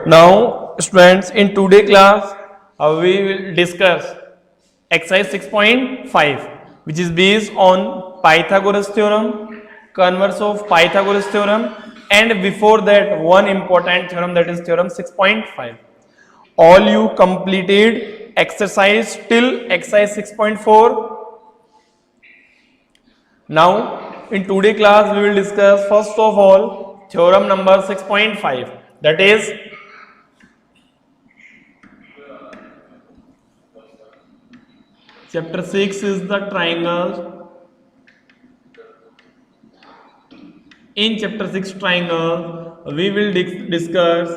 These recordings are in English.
Now, students, in today class, we will discuss exercise 6.5, which is based on Pythagoras theorem, converse of Pythagoras theorem, and before that, one important theorem, that is theorem 6.5. All you completed exercise till exercise 6.4. Now, in today class, we will discuss first of all theorem number 6.5, that is chapter 6 is the triangles. In chapter 6 triangle, we will discuss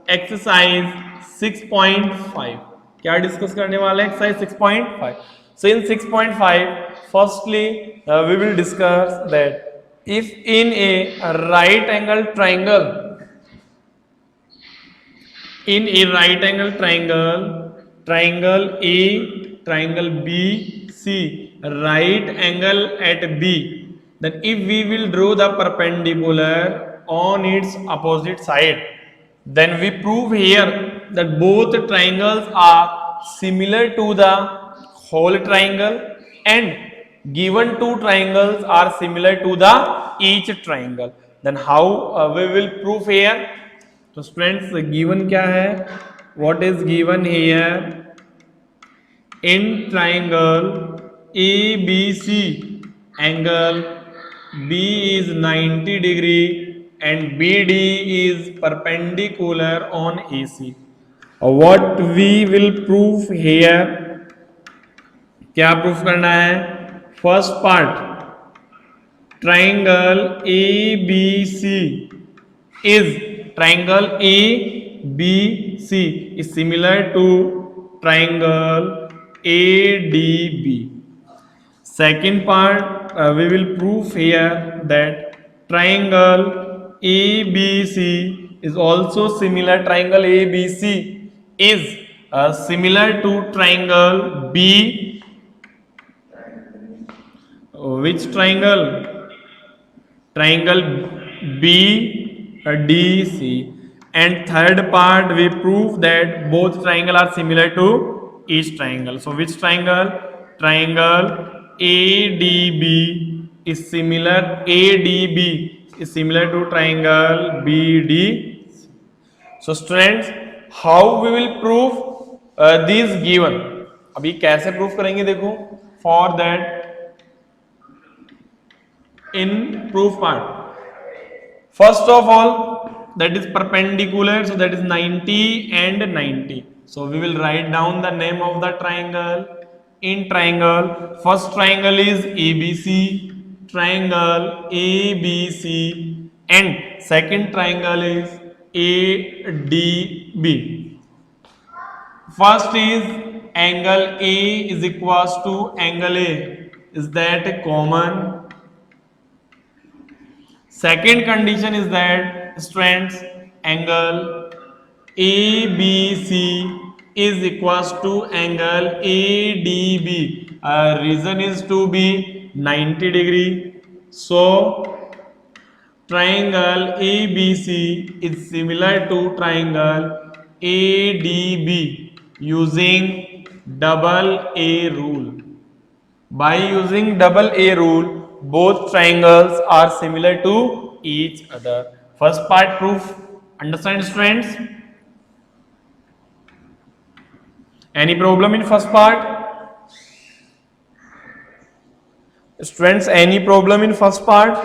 exercise 6.5. क्या discuss करने वाले हैं? Exercise 6.5. So in 6.5, firstly we will discuss that if in a right angle triangle, in a right angle triangle, triangle A, triangle B, C, right angle at B, then if we will draw the perpendicular on its opposite side, then we prove here that both triangles are similar to the whole triangle and given two triangles are similar to the each triangle. Then how we will prove here? तो students given क्या है? What is given here? In triangle A B C angle B is 90 degree and BD is perpendicular on AC. What we will prove here? क्या proof करना है? First part, triangle ABC is triangle ABC is similar to triangle ADB. Second part, we will prove here that triangle ABC is also similar. Triangle ABC is similar to triangle B. Which triangle? Triangle BDC. And third part, we prove that both triangle are similar to each triangle. So which triangle? Triangle ADB is similar. ADB is similar to triangle BDC. So students, how we will prove these given? अभी कैसे proof करेंगे? देखो, for that in proof part, first of all, that is perpendicular, so that is 90 and 90. So we will write down the name of the triangle. In triangle, first triangle is ABC, triangle ABC, and second triangle is ADB. First is angle A is equals to angle A. Is that common? Second condition is that students, angle ABC is equals to angle ADB. Reason is to be 90 degree. So triangle ABC is similar to triangle ADB using double A rule. By using double A rule, both triangles are similar to each other. First part proof. Understand, students? Any problem in first part? Students, any problem in first part?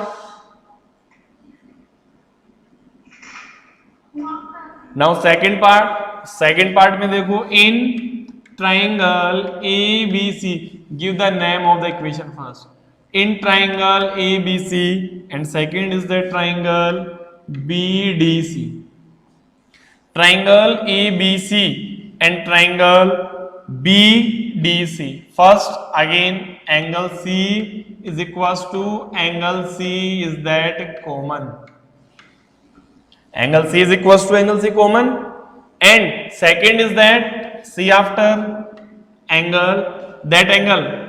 Now second part. Second part में देखो, in triangle ABC, give the name of the equation first. In triangle ABC, and second is the triangle BDC. Triangle ABC and triangle BDC. First, again, angle C is equals to angle C, is that common? Angle C is equals to angle C common. And second is that C after angle, that angle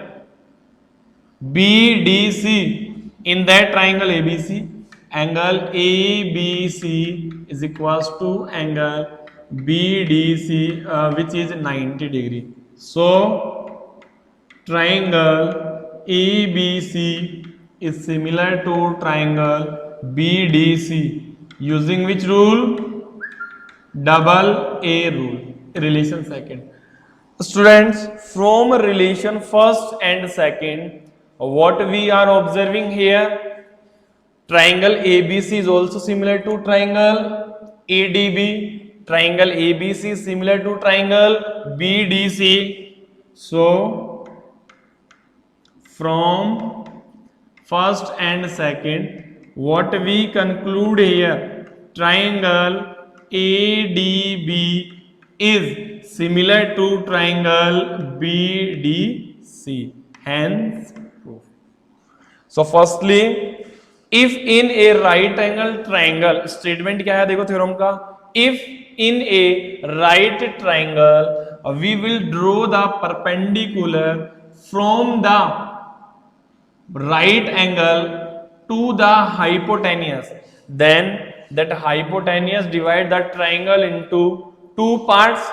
BDC in that triangle ABC, angle ABC is equals to angle BDC, which is 90 degree. So triangle ABC is similar to triangle BDC using which rule? Double A rule. Relation second. Students, from relation first and second, what we are observing here? Triangle ABC is also similar to triangle ADB. Triangle ABC is similar to triangle BDC. So from first and second, what we conclude here? Triangle ADB is similar to triangle BDC. Hence proof. So firstly, if in a right angle triangle, statement क्या है देखो theorem का, if in a right triangle we will draw the perpendicular from the right angle to the hypotenuse, then that hypotenuse divide the triangle into two parts,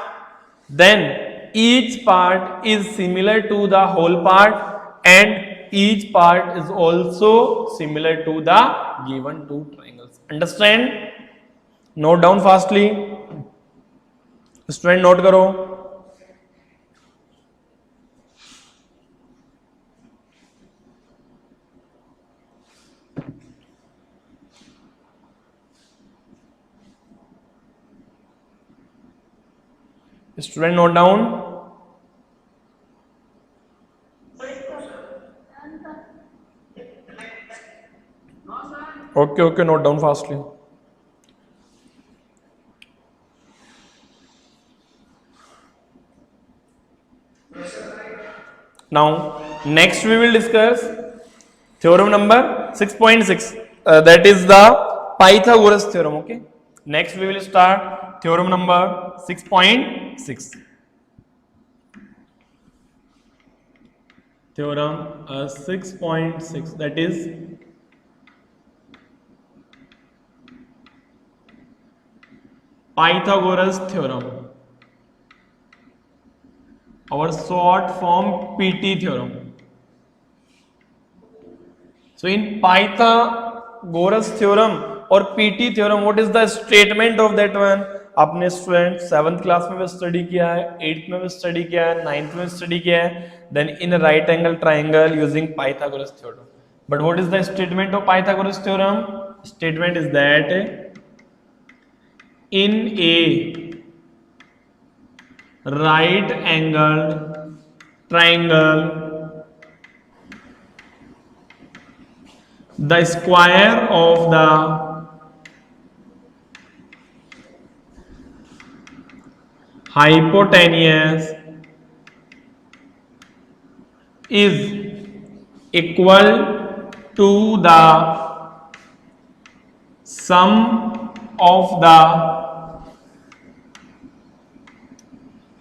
then each part is similar to the whole part and each part is also similar to the given two triangles. Understand? Note down fastly. Student note करो. Student note down. Okay, note down fastly. Now next we will discuss theorem number 6.6, that is the Pythagoras theorem. Okay, next we will start theorem number 6.6. Theorem 6.6, that is Pythagoras theorem, our short form PT theorem. So in Pythagoras theorem or PT theorem, what is the statement of that one? आपने student 7th class में भी study किया है, 8th में भी study किया है, 9th में स्टडी किया है. Then in a right angle triangle using Pythagoras theorem. But what is the statement of Pythagoras theorem? Statement is that in a right angled triangle, the square of the hypotenuse is equal to the sum of the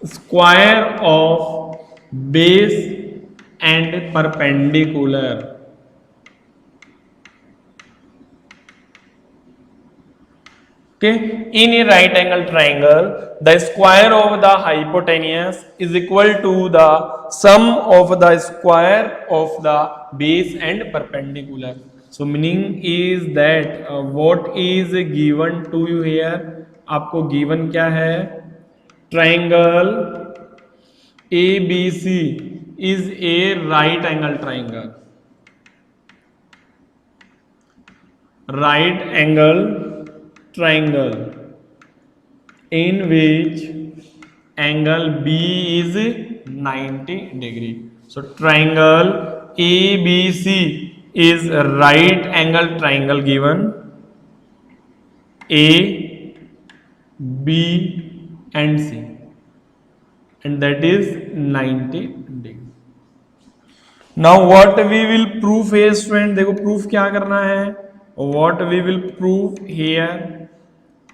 square of base and perpendicular. Okay, in a right angle triangle, the square of the hypotenuse is equal to the sum of the square of the base and perpendicular. So meaning is that what is given to you here? आपको given क्या है? Triangle ABC is a right angle triangle. Right angle triangle in which angle B is 90 degree. So triangle ABC is a right angle triangle given A, B and C, and that is 90 degree. Now what we will prove here, student, देखो proof क्या करना है? What we will prove here,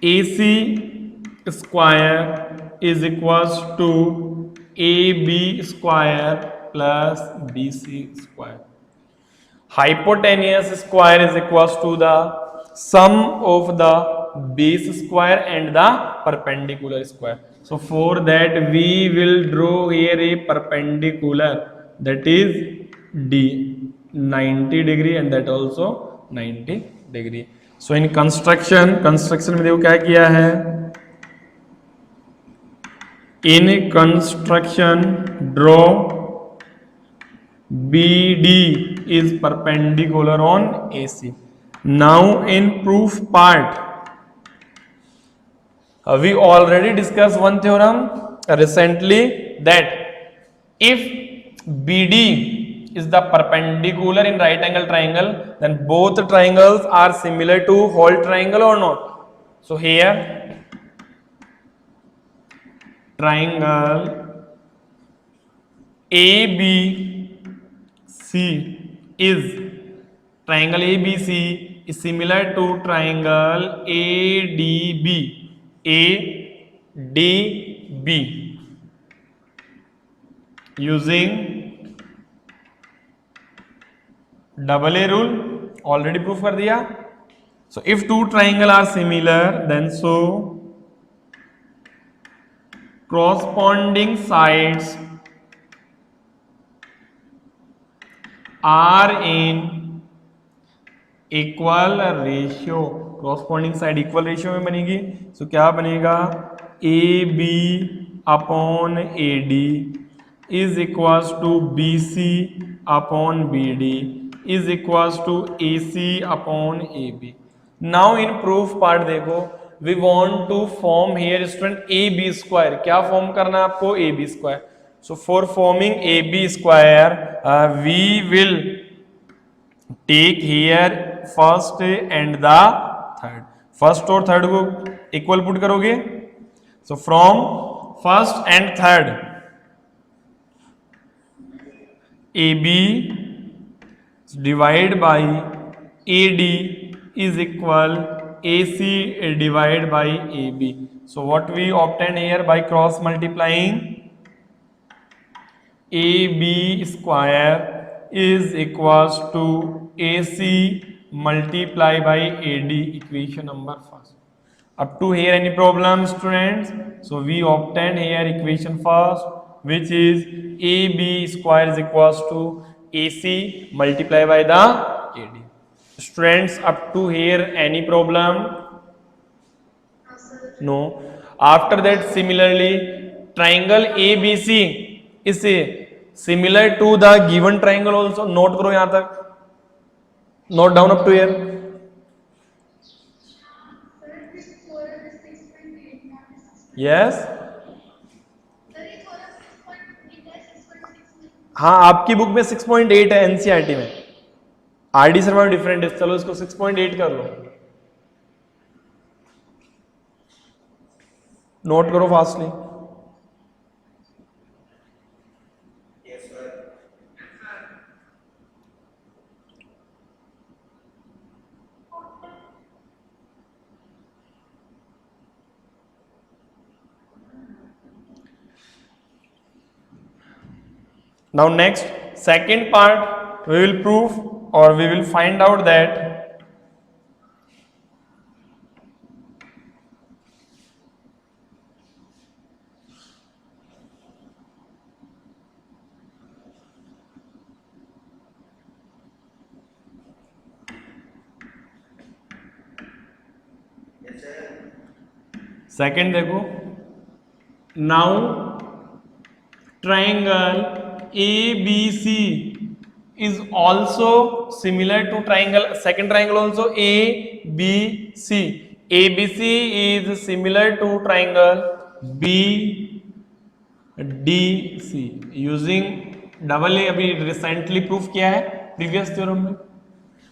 AC square is equals to AB square plus BC square. Hypotenuse square is equals to the sum of the base square and the perpendicular square. So for that we will draw here a perpendicular, that is D 90 degree and that also 90 degree. So in construction में देखो क्या किया है, in construction draw BD is perpendicular on AC. Now in proof part, we already discussed one theorem recently, that if BD is the perpendicular in right angle triangle, then both triangles are similar to whole triangle or not. So here triangle ABC is similar to triangle ADB using double A rule, already proof कर दिया. So if two triangle are similar, then so corresponding sides are in equal ratio. corresponding side equal ratio में बनेगी. So क्या बनेगा, AB upon AD is equals to BC upon BD is equals to AC upon AB. Now in proof part देखो, we want to form here student AB square. क्या form करना है आपको, AB square. So for forming AB square, we will take here first and the third. First और third को equal put करोगे. So from first and third, AB divided by AD is equal AC divided by AB. So what we obtain here by cross multiplying, AB square is equals to AC multiply by AD, equation number first. Up to here any problem students? So we obtain here equation first, which is AB square is equals to AC multiply by the AD. Students, up to here any problem? No. After that similarly triangle ABC is similar to the given triangle also. Note करो यहाँ तक, note down up to here. Yes. हाँ आपकी book में 6.8 है NCERT में, RD Sharma में different है. चलो इसको 6.8 कर लो, नोट करो fastly. Now next, second part, we will prove or we will find out that second देखो, now triangle ABC is also similar to triangle, second triangle also ABC. ABC is similar to triangle BDC using double A. अभी recently proof किया है previous theorem में.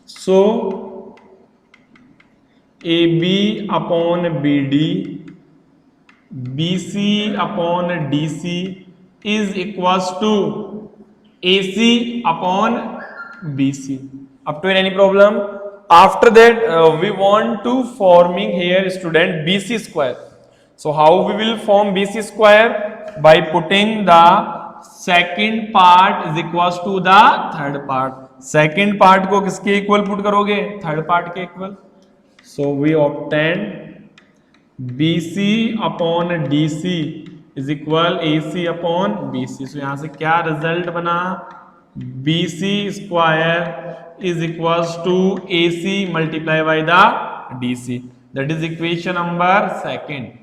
So AB upon BD, BC upon DC is equals to AC upon BC. Up to any problem? After that we want to forming here student BC square. So how we will form BC square? By putting the second part is equals to the third part. Second part को किसके equal put करोगे? Third part के equal. So we obtained BC upon DC is equal AC upon BC. So यहां से क्या result बना, BC square is equals to AC multiply by the DC. That is equation number second.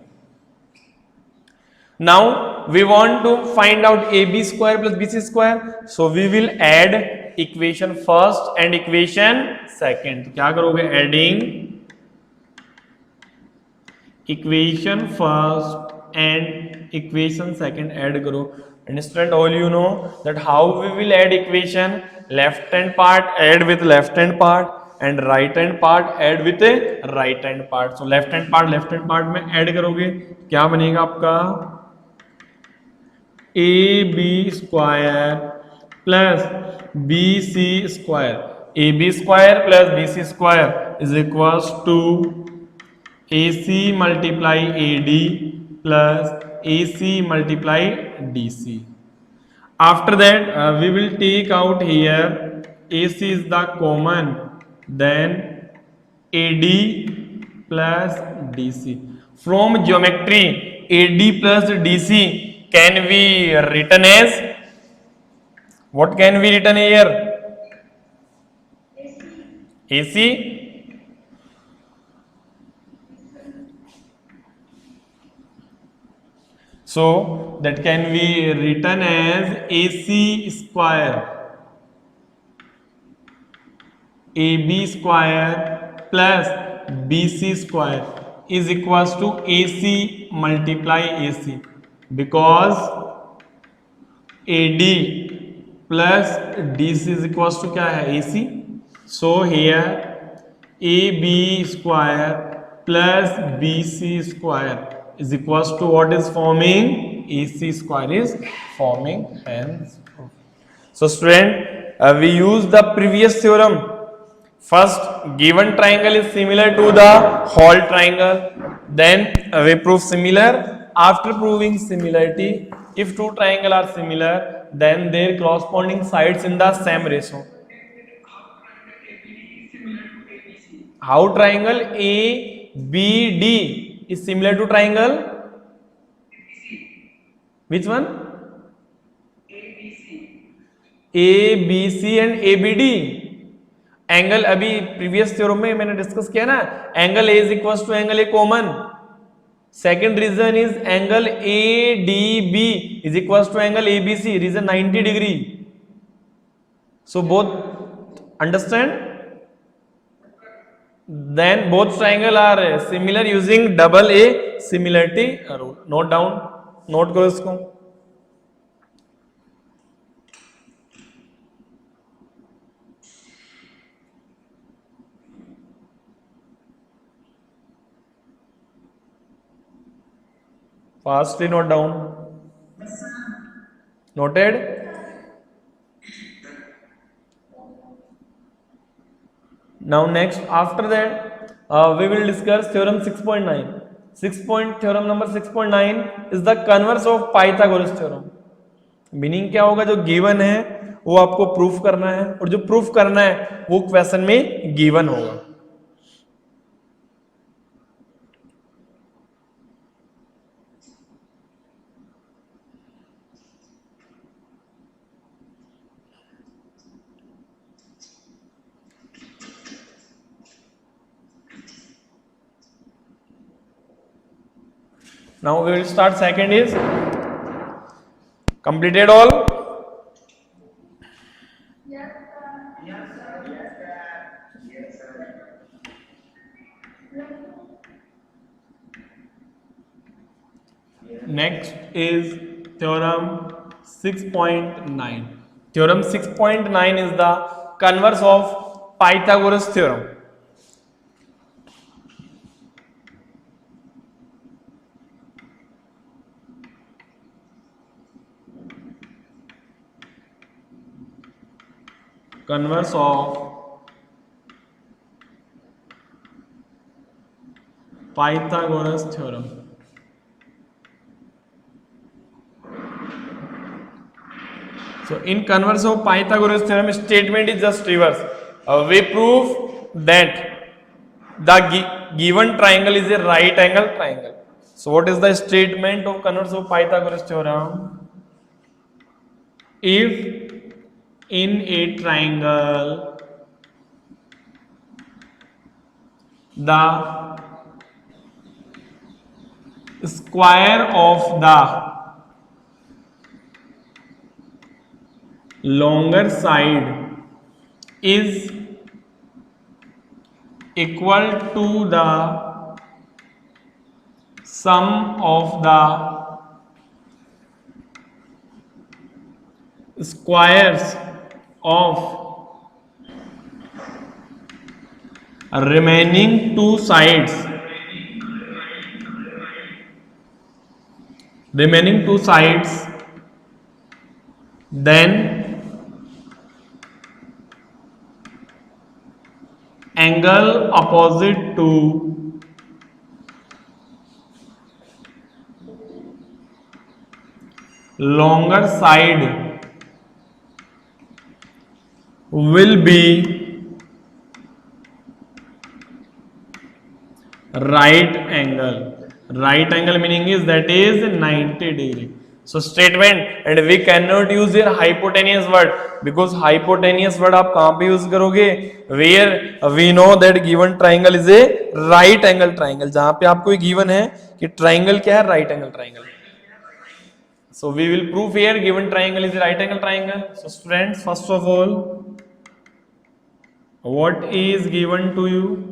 Now we want to find out AB square plus BC square. So we will add equation first and equation second. तो क्या करोगे, adding equation first and equation second add करो. And student, all you know that how we will add equation. Left hand part add with left hand part and right hand part add with a right hand part. So left hand part में add करोगे, क्या बनेगा आपका, AB square plus BC square. AB square plus BC square is equals to AC multiply AD plus AC multiply DC. After that we will take out here AC is the common, then AD plus DC. From geometry AD plus DC can be written as, what can be written here? AC. So that can be written as AC square, AB square plus BC square is equals to AC multiply AC, because AD plus DC is equals to क्या है, AC. So here AB square plus BC square is equals to what is forming, AC square is forming. Hence, so student, we use the previous theorem. First, given triangle is similar to the whole triangle, then we prove similar. After proving similarity, if two triangles are similar, then their corresponding sides in the same ratio. How triangle ABD is similar to triangle, which one? ABC and ABD. Angle अभी previous theorem में मैंने discuss किया ना, angle A is equal to angle A common. Second reason is angle ADB is equal to angle ABC, reason 90 degree. So both understand. Then both triangle are similar using double A similarity rule. Note down, note करो इसको. Fastly note down. Noted. Now next, after that we will discuss theorem 6.9. Theorem number 6.9 is the converse of Pythagoras theorem. Meaning क्या होगा, जो given है वो आपको proof करना है, और जो प्रूफ करना है वो क्वेश्चन में गिवन होगा. Now we will start. Second is completed all. Next is theorem 6.9. Theorem 6.9 is the converse of Pythagoras theorem. Converse of Pythagoras theorem. So in converse of Pythagoras theorem, statement is just reverse. We prove that the given triangle is a right angle triangle. So what is the statement of converse of Pythagoras theorem? If in a triangle the square of the longer side is equal to the sum of the squares of remaining two sides, then angle opposite to longer side will be right angle. Right angle meaning is that is 90 degree. So statement, and we cannot use here hypotenuse word because hypotenuse word आप कहाँ पे use करोगे? Where we know that given triangle is a right angle triangle. जहाँ पे आपको given है कि triangle क्या है? Right angle triangle. So we will prove here given triangle is a right angle triangle. So students, first of all, what is given to you?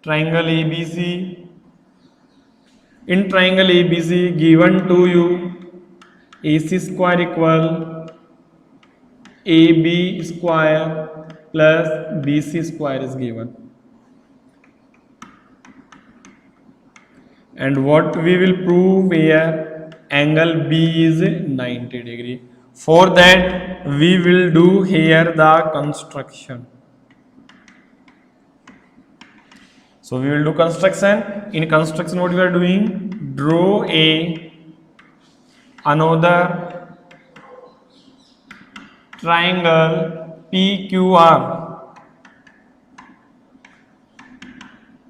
Triangle ABC. In triangle ABC given to you AC square equal AB square plus BC square is given. And what we will prove here, angle B is 90 degree. For that we will do here the construction. So we will do construction. In construction what we are doing, draw another triangle PQR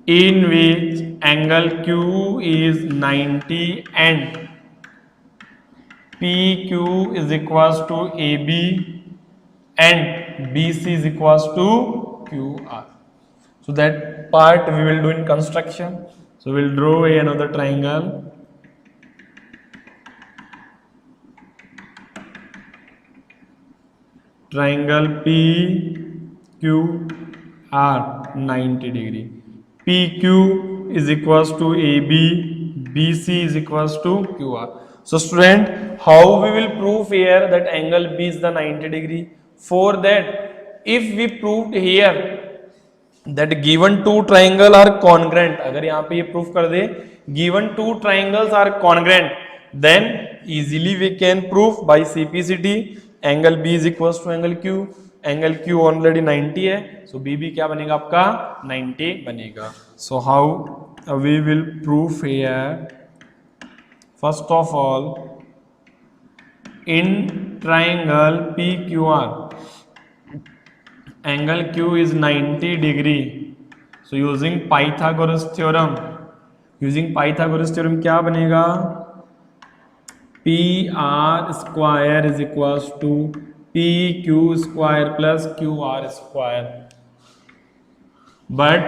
in which angle Q is 90 and PQ is equals to AB and BC is equals to QR. So that part we will do in construction. So we will draw another triangle. Triangle PQR 90 degree. PQ is equals to AB, BC is equals to QR. So student, how we will prove here that angle B is the 90 degree? For that, if we proved here that given two triangle are congruent, अगर यहाँ पे ये proof कर दे given two triangles are congruent, then easily we can prove by CPCT angle B is equals to angle Q. Angle Q already 90 है, सो B भी क्या बनेगा आपका 90 बनेगा. So how we will proof here, first of all in triangle PQR angle Q is 90 degree. So using Pythagoras theorem, क्या बनेगा, PR square is equals to PQ square plus QR square. But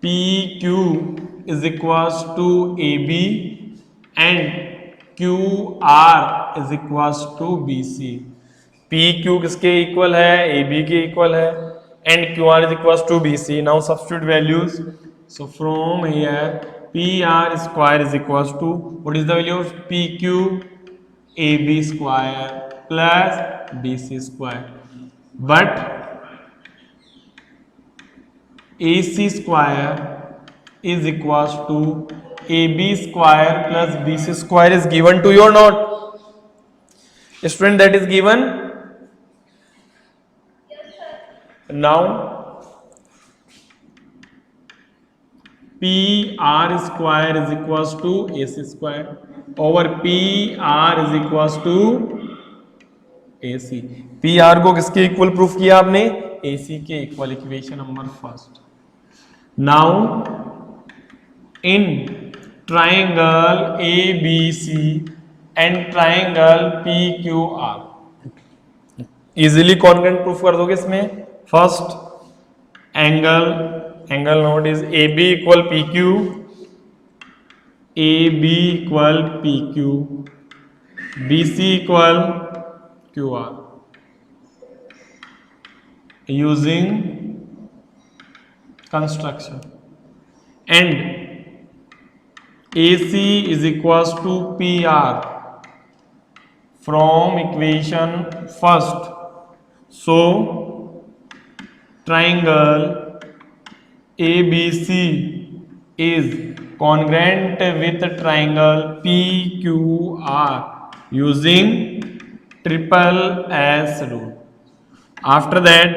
PQ is equals to AB and QR is equals to BC. PQ किसके equal है, AB के equal है, and QR is equals to BC. Now substitute values. So from here PR square is equals to, what is the value of PQ, AB square plus BC square. But AC square is equals to AB square plus BC square is given to you or not? Student, that is given. Now PR square is equals to AC square over PR is equals to A C. P R को किसके equal proof किया आपने? A C के equal, equation number first. Now in triangle A B C and triangle P Q R, easily congruent proof कर दोगे इसमें। First angle note is A B equal P Q, A B equal P Q, B C equal Q R, using construction, and AC is equals to PR from equation first. So triangle ABC is congruent with triangle PQR using triple S rule. After that,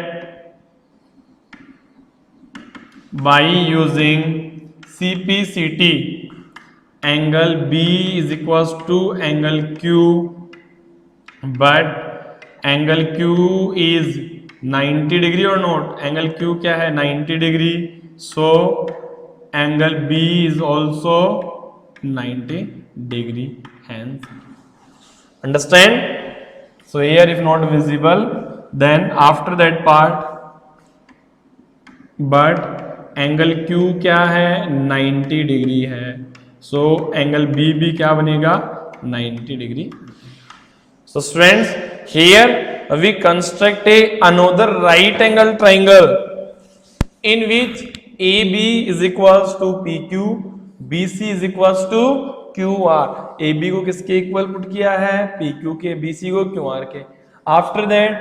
by using CPCT, angle B is equals to angle Q, but angle Q is 90 degree or not? Angle Q क्या है? 90 degree. So angle B is also 90 degree. Hence, understand? So here if not visible, then after that part, but angle Q क्या है? 90 degree है। So angle B भी क्या बनेगा? 90 degree. So students, here we construct a another right angle triangle in which AB is equals to PQ, BC is equals to QR। AB को किसके equal put किया है? PQ के। BC को QR के। After that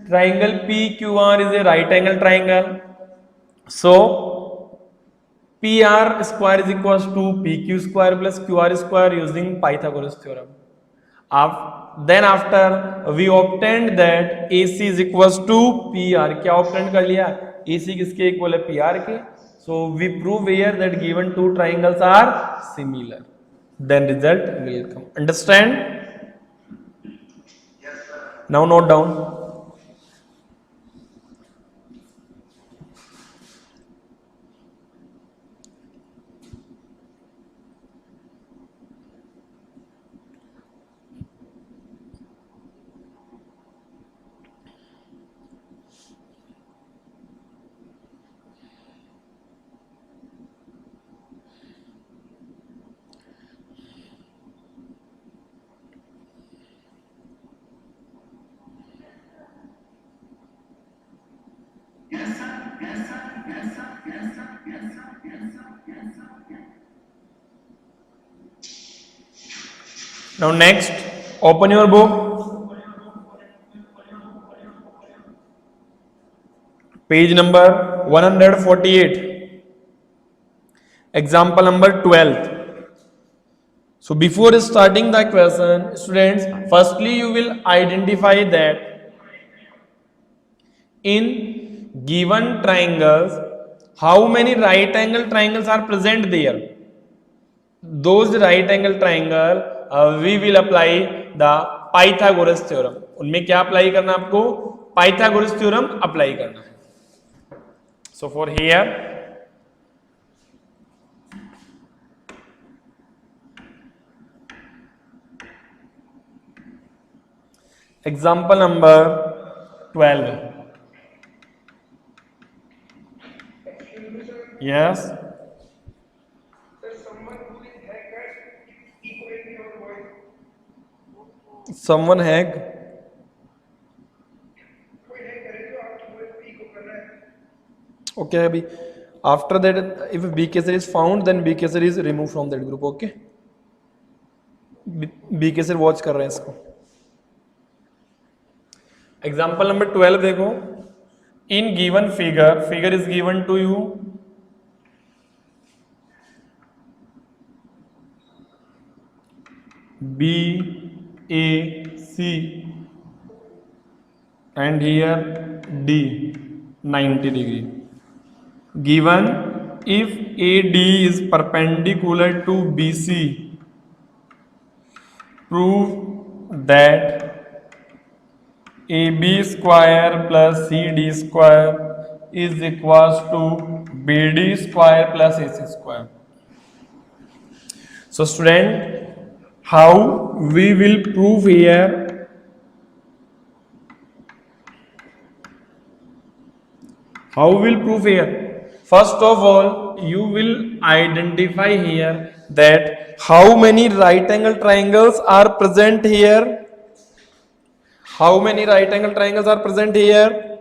triangle PQR is a right angle triangle. So PR square is equals to PQ square plus QR square using Pythagoras theorem. Then after we obtained that AC is equals to PR. क्या obtained कर लिया? AC किसके equal है? PR के. So we prove here that given two triangles are similar. Then result will come. Understand? Yes, sir. Now note down. Now next, open your book, page number 148, example number 12. So before starting the question, students, firstly you will identify that in given triangles, how many right angle triangles are present there. Those right angle triangle we will apply the Pythagoras theorem. उनमें क्या apply करना आपको? Pythagoras theorem apply करना है. So for here, example number 12. Yes. Someone hack. Okay, अभी after that if B caser is found, then B caser is removed from that group. Okay. B caser watch कर रहे हैं इसको. Example number 12 देखो. In given figure is given to you. B A C and here D 90 degree. Given if AD is perpendicular to BC, prove that AB square plus CD square is equals to BD square plus AC square. So student, how we will prove here? How will prove here? First of all, you will identify here that how many right angle triangles are present here. How many right angle triangles are present here?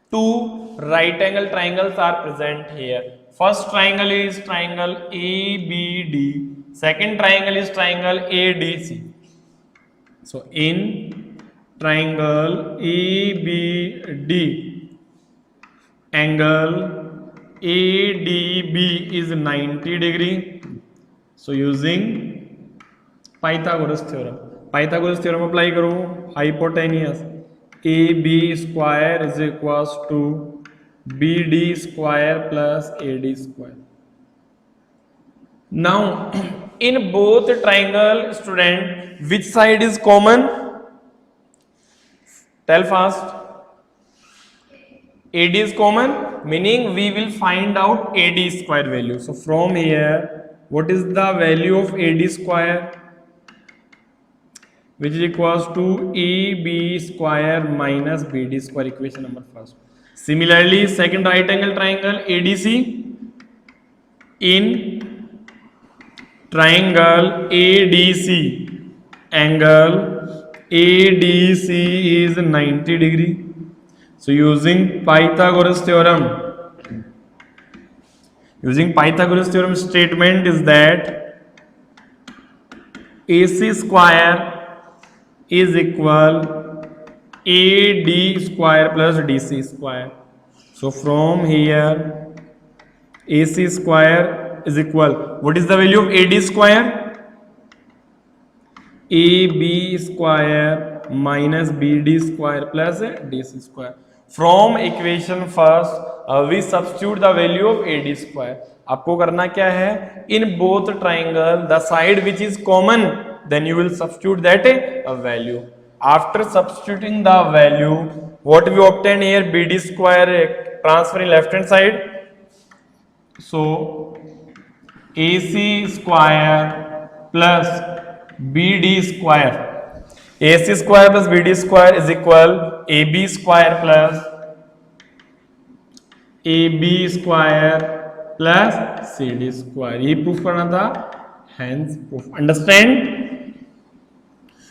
Two right angle triangles are present here. First triangle is triangle ABD. Second triangle is triangle ADC. So in triangle ABD, angle ADB is 90 degree. So using Pythagoras theorem. Pythagoras theorem apply करो. Hypotenuse AB square is equals to BD square plus AD square. Now in both triangle, student, which side is common? Tell fast. AD is common, meaning we will find out AD square value. So from here, what is the value of AD square? Which is equals to AB square minus BD square, equation number first. Similarly, second right angle triangle ADC, in triangle ADC, angle ADC is 90 degree. So using Pythagoras theorem, statement is that AC square is equal AD square plus DC square. So from here, AC square is equal, what is the value of AD square? AB square minus BD square plus DC square. From equation first, we substitute the value of AD square. आपको करना क्या है? In both triangle, the side which is common, then you will substitute that a value. After substituting the value, what we obtain here? BD square transfer in left hand side. So AC square plus BD square. AC square plus BD square is equal AB square plus AB square plus CD square. ये proof करना था, hence proof. Understand?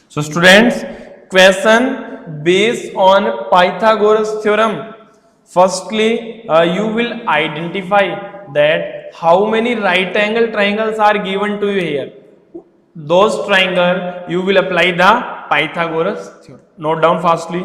So students, question based on Pythagoras theorem. Firstly, you will identify that how many right angle triangles are given to you here. Those triangle you will apply the Pythagoras theorem. Note down fastly.